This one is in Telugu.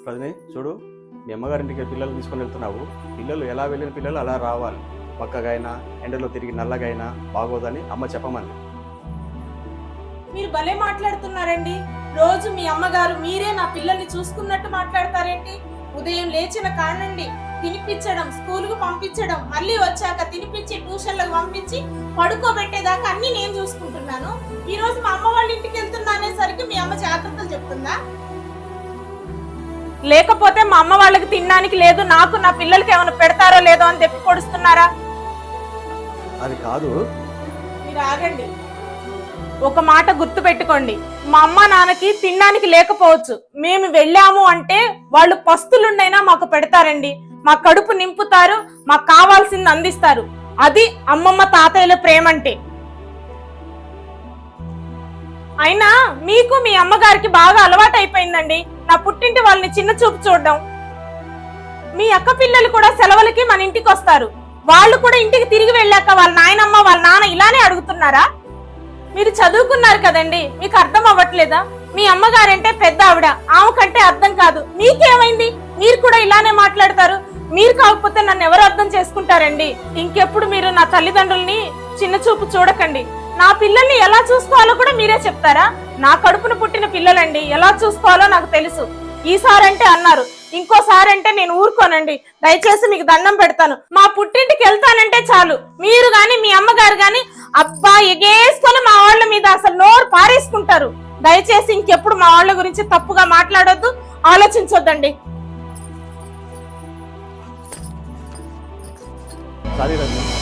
వదినే చూడు, మీ అమ్మగారింటికి పిల్లలు తీసుకొని వెళ్తున్నావు, పిల్లలు ఎలా వెళ్ళిన పిల్లలు అలా రావాలి, పక్కగైనా ఎండలో తిరిగి నల్లగైనా బాగోదని అమ్మ చెప్పమంది. మీరు భలే మాట్లాడుతున్నారండి. రోజు మీ అమ్మగారు మీరే నా పిల్లల్ని చూసుకున్నట్టు మాట్లాడతారేంటి? ఉదయం లేచిన కారణండి తినిపించడం, స్కూల్కు పంపించడం, మళ్ళీ వచ్చాక తినిపించి ట్యూషన్లకు పంపించి పడుకోబెట్టేదాకా అన్ని నేను చూసుకుంటున్నాను. ఈ రోజు మా అమ్మ వాళ్ళ ఇంటికి వెళ్తున్నా అనేసరికి మీ అమ్మ జాగ్రత్తలు చెప్తుందా? లేకపోతే మా అమ్మ వాళ్ళకి తినడానికి లేదు, నాకు నా పిల్లలకి ఏమైనా పెడతారో లేదో అని తెప్పి పొడుస్తున్నారా? అది కాదు. మీరు ఆగండి. ఒక మాట గుర్తు పెట్టుకోండి, మా అమ్మ నాన్నకి తినడానికి లేకపోవచ్చు, మేము వెళ్ళాము అంటే వాళ్ళు పస్తులుండైనా మాకు పెడతారండి, మా కడుపు నింపుతారు, మాకు కావాల్సింది అందిస్తారు. అది అమ్మమ్మ తాతయ్యల ప్రేమ అంటే. అయినా మీకు మీ అమ్మగారికి బాగా అలవాటు అయిపోయిందండి నా పుట్టింటి వాళ్ళని చిన్న చూపు చూడడం. మీ అక్క పిల్లలు కూడా సెలవులకి మన ఇంటికి వస్తారు, వాళ్ళు కూడా ఇంటికి తిరిగి వెళ్ళాక వాళ్ళ నాయనమ్మ వాళ్ళ నాన్న ఇలానే అడుగుతున్నారా? మీరు చదువుకున్నారు కదండి, మీకు అర్థం అవ్వట్లేదా? మీ అమ్మగారంటే పెద్ద ఆవిడ, ఆమె కంటే అర్థం కాదు. మీకేమైంది? మీరు కూడా ఇలానే మాట్లాడతారు. మీరు కాకపోతే నన్ను ఎవరు అర్థం చేసుకుంటారండి? ఇంకెప్పుడు మీరు నా తల్లిదండ్రుల్ని చిన్న చూపు చూడకండి. నా పిల్లల్ని ఎలా చూసుకోవాలో కూడా మీరే చెప్తారా? నా కడుపున పుట్టిన పిల్లలండి, ఎలా చూసుకోవాలో నాకు తెలుసు. ఈసారంటే అన్నారు, ఇంకోసారంటే నేను ఊరుకోనండి. దయచేసి మీకు దండం పెడతాను. మా పుట్టింటికి వెళ్తానంటే చాలు మీరు గాని మీ అమ్మగారు గాని అబ్బా ఎగేసుకొని మా వాళ్ళ మీద అసలు నోరు పారేసుకుంటారు. దయచేసి ఇంకెప్పుడు మా వాళ్ళ గురించి తప్పుగా మాట్లాడొద్దు, ఆలోచించొద్దండి. సారీ రమ్య.